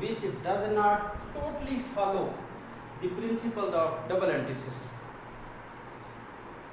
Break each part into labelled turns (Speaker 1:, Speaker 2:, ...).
Speaker 1: which does not totally follow the principles of double entry system।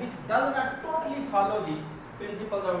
Speaker 1: which does not totally follow the principles of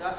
Speaker 1: 10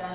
Speaker 1: 10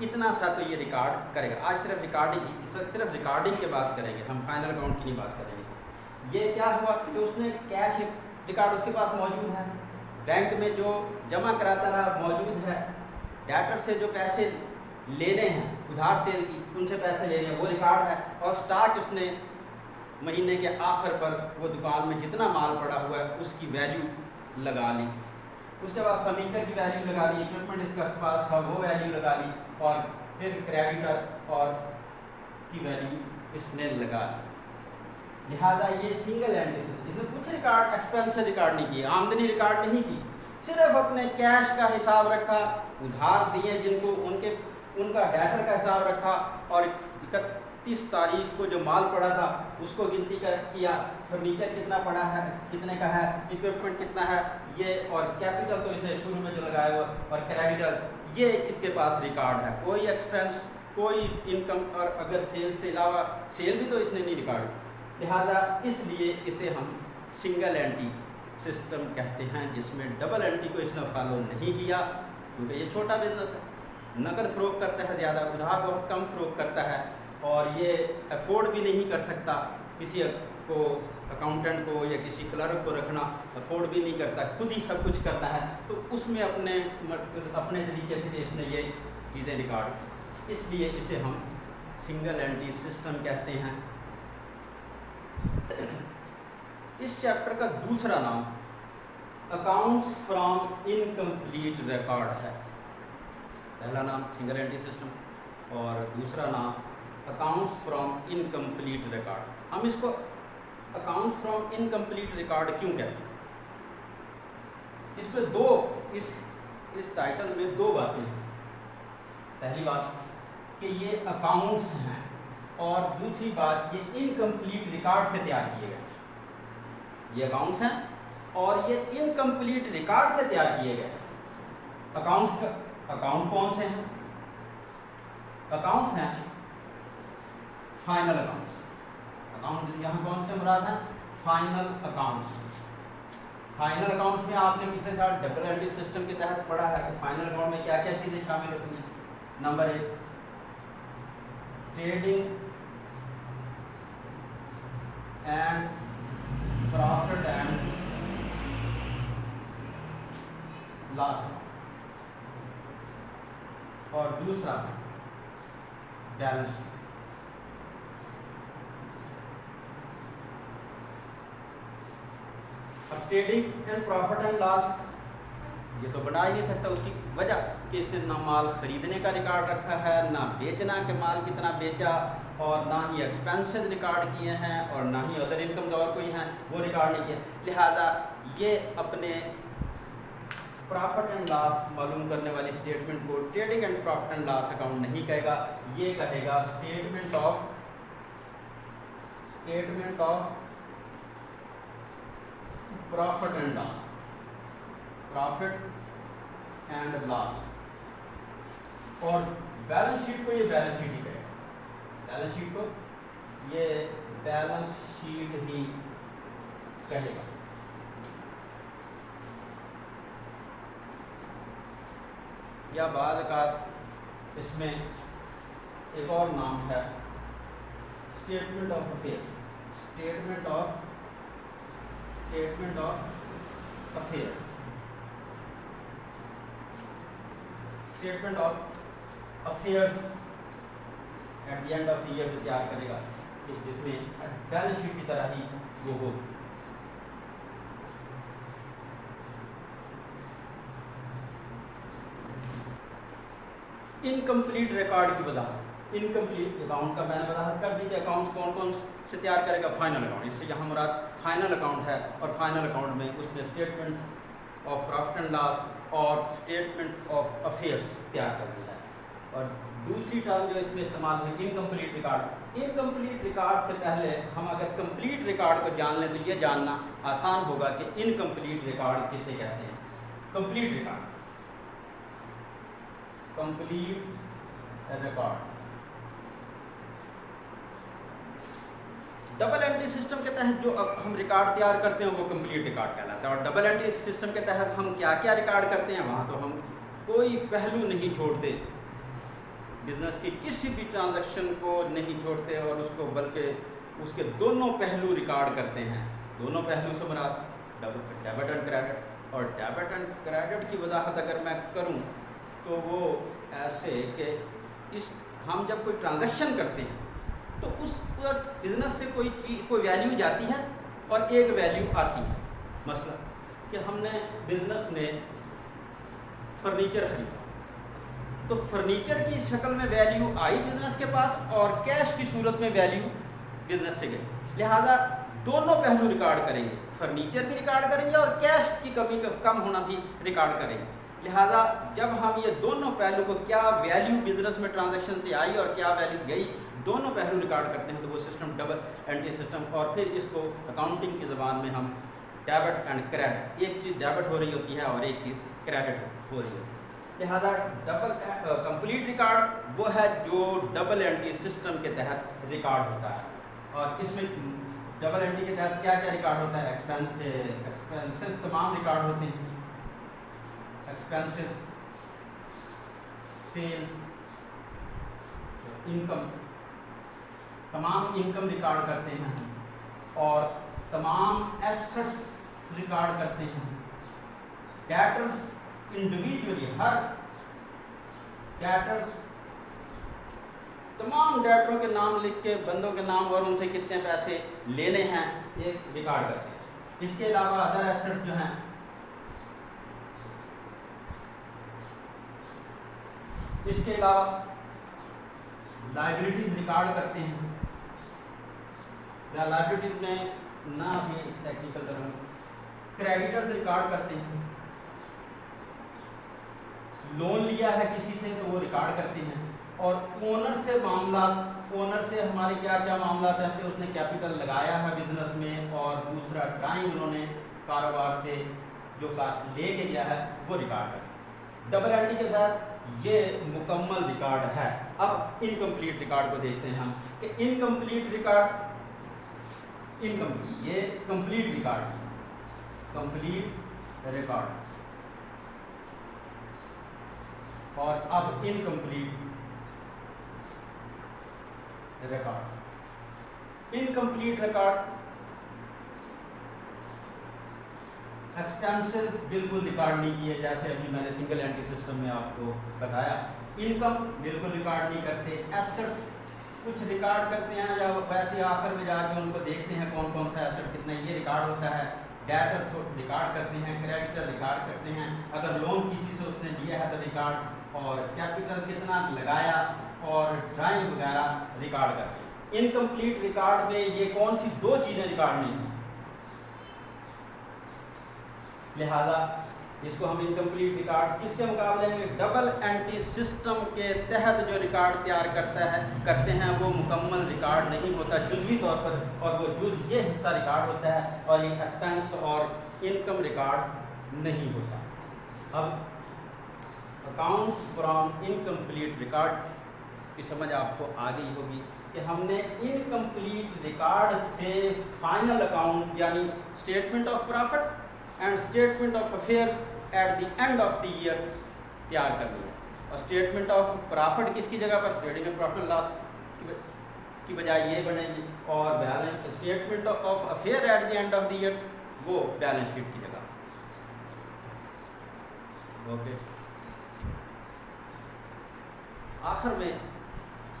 Speaker 1: اتنا سا تو یہ record کرے گا. آج صرف ریکارڈنگ، اس وقت صرف ریکارڈنگ کی بات کریں گے، ہم فائنل اکاؤنٹ کی نہیں بات کریں گے. یہ کیا ہوا کہ اس نے کیش ریکارڈ اس کے پاس موجود ہے، بینک میں جو جمع کراتا رہا موجود ہے، ڈیٹر سے جو پیسے لینے ہیں ادھار سیل کی، ان سے پیسے لینے ہیں وہ ریکارڈ ہے، اور سٹاک اس نے مہینے کے آخر پر وہ دکان میں جتنا مال پڑا ہوا ہے اس کی ویلیو لگا لی. اس کے بعد فرنیچر کی ویلیو لگا لی، اکوپمنٹ اس کے پاس تھا وہ ویلیو لگا لی، اور پھر کریڈیٹر اور کی ویلیو اس نے لگا لی. لہذا یہ سنگل اینٹی سسٹم، اس نے کچھ ریکارڈ ایکسپینس ریکارڈ نہیں کیے، آمدنی ریکارڈ نہیں کی، صرف اپنے کیش کا حساب رکھا، ادھار دیے جن کو ان کا ڈیٹر کا حساب رکھا، اور 31 تاریخ کو جو مال پڑا تھا اس کو گنتی کیا، فرنیچر کتنا پڑا ہے، کتنے کا ہے، اکوپمنٹ کتنا ہے، یہ اور کیپٹل تو اسے شروع میں جو لگایا ہوا، اور کریڈیٹر یہ اس کے پاس ریکارڈ ہے. کوئی ایکسپینس، کوئی انکم، اور اگر سیل سے علاوہ سیل بھی تو اس نے نہیں ریکارڈ کی. لہذا اس لیے اسے ہم سنگل اینٹی سسٹم کہتے ہیں، جس میں ڈبل اینٹی کو اس نے فالو نہیں کیا، کیونکہ یہ چھوٹا بزنس ہے، نقد فروخت کرتا ہے زیادہ، ادھار بہت کم فروخت کرتا ہے، اور یہ افورڈ بھی نہیں کر سکتا کسی کو، اکاؤنٹنٹ کو یا کسی کلرک کو رکھنا افورڈ بھی نہیں کرتا، خود ہی سب کچھ کرتا ہے. تو اس میں اپنے طریقے سے اس نے یہ چیزیں ریکارڈ کی، اس لیے اسے ہم سنگل اینٹی سسٹم کہتے ہیں. اس چیپٹر کا دوسرا نام اکاؤنٹس فرام انکمپلیٹ ریکارڈ ہے. پہلا نام سنگل اینٹی سسٹم اور دوسرا نام اکاؤنٹس فرام انکمپلیٹ ریکارڈ. ہم اس کو اکاؤنٹس فرام انکمپلیٹ ریکارڈ کیوں کہتے ہیں؟ اس میں اس ٹائٹل میں دو باتیں ہیں. پہلی بات کہ یہ اکاؤنٹس ہیں، اور دوسری بات یہ انکمپلیٹ ریکارڈ سے تیار کیے گئے. یہ اکاؤنٹس ہیں اور یہ انکمپلیٹ ریکارڈ سے تیار کیے گئے. اکاؤنٹ کون سے ہیں؟ اکاؤنٹس ہیں فائنل اکاؤنٹس. اکاؤنٹ یہاں کون سے مراد ہیں؟ Final accounts. فائنل اکاؤنٹس میں آپ نے پچھلے سال ڈبل اینٹی سسٹم کے تحت پڑھا ہے کہ فائنل اکاؤنٹ میں کیا کیا چیزیں شامل ہوتی ہیں. Number 1 trading and profit and loss, اور دوسرا بیلنس شیٹ. اب trading and profit and loss یہ تو بنا ہی نہیں سکتا، اس کی وجہ کہ اس نے نہ مال خریدنے کا ریکارڈ رکھا ہے، نہ بیچنا کہ مال کتنا بیچا، اور نہ ہی ایکسپینسز ریکارڈ کیے ہیں، اور نہ ہی ادر انکم اور کوئی ہیں وہ ریکارڈ نہیں کیے. لہذا یہ اپنے پروفٹ اینڈ لاس معلوم کرنے والی اسٹیٹمنٹ کو trading and profit and loss account نہیں کہے گا، یہ کہے گا statement of profit and loss, profit and loss. اور بیلنس شیٹ کو یہ بیلنس شیٹ ہی کہے گا، بیلنس شیٹ کو یہ بیلنس شیٹ ہی کہے گا. یا بعض اوقات اس میں ایک اور نام ہے statement of affairs. Statement of affair, statement of affairs at the end of the year جو تیار کرے گا، کہ جس میں بیلنس شیٹ کی طرح ہی وہ ہو. انکمپلیٹ ریکارڈ کی وضاحت. انکمپلیٹ اکاؤنٹ کا میں نے وضاحت کر دی کہ اکاؤنٹس کون کون سے تیار کرے گا. فائنل اکاؤنٹ، اس سے یہاں مراد فائنل اکاؤنٹ ہے، اور فائنل اکاؤنٹ میں اس میں statement of profit and loss اور اسٹیٹمنٹ آف افیئرس تیار کر دیا ہے. اور دوسری ٹرم جو اس میں استعمال ہوئی انکمپلیٹ ریکارڈ. انکمپلیٹ ریکارڈ سے پہلے ہم اگر کمپلیٹ ریکارڈ کو جان لیں تو یہ جاننا آسان ہوگا کہ انکمپلیٹ ریکارڈ کسے کہتے ہیں. Complete record, complete record double entry system کے تحت جو ہم ریکارڈ تیار کرتے ہیں وہ کمپلیٹ ریکارڈ کہلاتا ہے. اور ڈبل اینٹری سسٹم کے تحت ہم کیا کیا ریکارڈ کرتے ہیں وہاں تو ہم کوئی پہلو نہیں چھوڑتے. بزنس کی کسی بھی ٹرانزیکشن کو نہیں چھوڑتے اور اس کو بلکہ اس کے دونوں پہلو ریکارڈ کرتے ہیں. دونوں پہلو سے مراد ڈیبٹ اینڈ کریڈٹ. اور ڈیبٹ اینڈ کریڈٹ کی وضاحت اگر میں کروں تو وہ ایسے کہ ہم جب کوئی ٹرانزیکشن کرتے ہیں تو اس وقت بزنس سے کوئی ویلیو جاتی ہے اور ایک ویلیو آتی ہے. مثلا کہ ہم نے بزنس نے فرنیچر خریدا تو فرنیچر کی شکل میں ویلیو آئی بزنس کے پاس اور کیش کی صورت میں ویلیو بزنس سے گئی. لہذا دونوں پہلو ریکارڈ کریں گے, فرنیچر بھی ریکارڈ کریں گے اور کیش کی کمی کم ہونا بھی ریکارڈ کریں گے. لہذا جب ہم یہ دونوں پہلو کو کیا ویلیو بزنس میں ٹرانزیکشن سے آئی اور کیا ویلیو گئی دونوں پہلو ریکارڈ کرتے ہیں تو وہ سسٹم ڈبل انٹری سسٹم. اور پھر اس کو اکاؤنٹنگ کی زبان میں ہم ڈیبٹ اینڈ کریڈٹ, ایک چیز ڈیبٹ ہو رہی ہوتی ہے اور ایک چیز کریڈٹ ہو رہی ہوتی ہے. لہذا ڈبل کمپلیٹ ریکارڈ وہ ہے جو ڈبل انٹری سسٹم کے تحت ریکارڈ ہوتا ہے. اور اس میں ڈبل انٹری کے تحت کیا کیا ریکارڈ ہوتا ہے؟ ایکسپینسز تمام ریکارڈ ہوتے ہیں, ایکسپینسز, سیلز, انکم, تمام انکم ریکارڈ کرتے ہیں اور تمام ایسٹس ریکارڈ کرتے ہیں. ڈیٹرز انڈیویجولی, ہر ڈیٹرز تمام ڈیٹروں کے نام لکھ کے بندوں کے نام اور ان سے کتنے پیسے لینے ہیں یہ ریکارڈ کرتے ہیں. اس کے علاوہ ادر ایسٹس جو ہیں اس کے علاوہ لائبلٹیز ریکارڈ کرتے ہیں. یا لائبلٹیز میں نہ بھی ٹیکنیکل کروں, کریڈیٹرز ریکارڈ کرتے ہیں. لون لیا ہے کسی سے تو وہ ریکارڈ کرتے ہیں. اور اونر سے معاملات, اونر سے ہمارے کیا کیا معاملات ہیں کہ اس نے کیپٹل لگایا ہے بزنس میں اور دوسرا ٹائم انہوں نے کاروبار سے جو لے کے گیا ہے وہ ریکارڈ کرتے ہیں. ڈبل انٹری کے ساتھ یہ مکمل ریکارڈ ہے. اب انکمپلیٹ ریکارڈ کو دیکھتے ہیں ہم کہ انکمپلیٹ ریکارڈ, انکمپلیٹ یہ کمپلیٹ ریکارڈ, کمپلیٹ ریکارڈ. اور اب incomplete record. Incomplete record expenses بالکل ریکارڈ نہیں کیے جیسے ابھی میں نے سنگل انٹری سسٹم میں آپ کو بتایا. انکم بالکل ریکارڈ نہیں کرتے. ایسٹس کچھ ریکارڈ کرتے ہیں یا ویسے آخر میں جا کے ان کو دیکھتے ہیں کون کون سا ایسٹ کتنا, یہ ریکارڈ ہوتا ہے. ڈیٹر ریکارڈ کرتے ہیں, کریڈیٹر ریکارڈ کرتے ہیں, اگر لون کسی سے اس نے دیا ہے تو ریکارڈ, اور کیپٹل کتنا لگایا اور ڈرائنگ وغیرہ ریکارڈ کرتے ہیں. انکمپلیٹ ریکارڈ میں یہ کون سی دو چیزیں ریکارڈ نہیں ہیں, لہذا اس کو ہم انکمپلیٹ ریکارڈ کس کے مقابلے میں ڈبل انٹری سسٹم کے تحت جو ریکارڈ تیار کرتے ہیں وہ مکمل ریکارڈ نہیں ہوتا, جزوی طور پر, اور وہ جز یہ حصہ ریکارڈ ہوتا ہے اور یہ ایکسپینس اور انکم ریکارڈ نہیں ہوتا. اب اکاؤنٹس فرام انکمپلیٹ ریکارڈ کی سمجھ آپ کو آ گئی ہوگی کہ ہم نے انکمپلیٹ ریکارڈ سے فائنل اکاؤنٹ یعنی statement of profit and statement of affairs at the end of the year تیار کر لیا. اور اسٹیٹمنٹ آف پرافٹ کس کی جگہ پر trading and profit and loss کی بجائے یہ بنے گی, اور balance statement of affair at the end of the year وہ بیلنس شیٹ کی جگہ. اوکے, آخر میں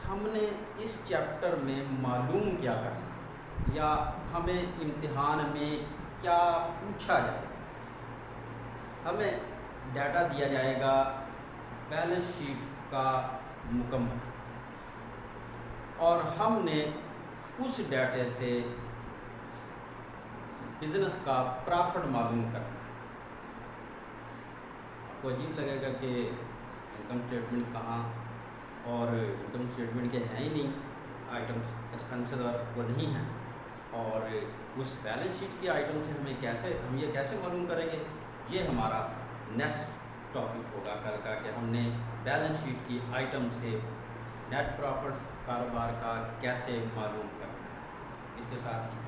Speaker 1: ہم نے اس چیپٹر میں معلوم کیا کرنا یا ہمیں امتحان میں کیا پوچھا جائے. ہمیں ڈیٹا دیا جائے گا بیلنس شیٹ کا مکمل, اور ہم نے اس ڈیٹے سے بزنس کا پرافٹ معلوم کرنا. آپ کو عجیب لگے گا کہ انکم اسٹیٹمنٹ کہاں, اور انکم اسٹیٹمنٹ کے ہیں ہی نہیں آئٹمس, ایکسپینسز اور وہ نہیں ہیں, اور اس بیلنس شیٹ کے آئٹم سے ہم یہ کیسے معلوم کریں گے. یہ ہمارا نیکسٹ ٹاپک ہوگا کل کا کہ ہم نے بیلنس شیٹ کی آئٹم سے نیٹ پرافٹ کاروبار کا کیسے معلوم کرنا ہے. اس کے ساتھ ہی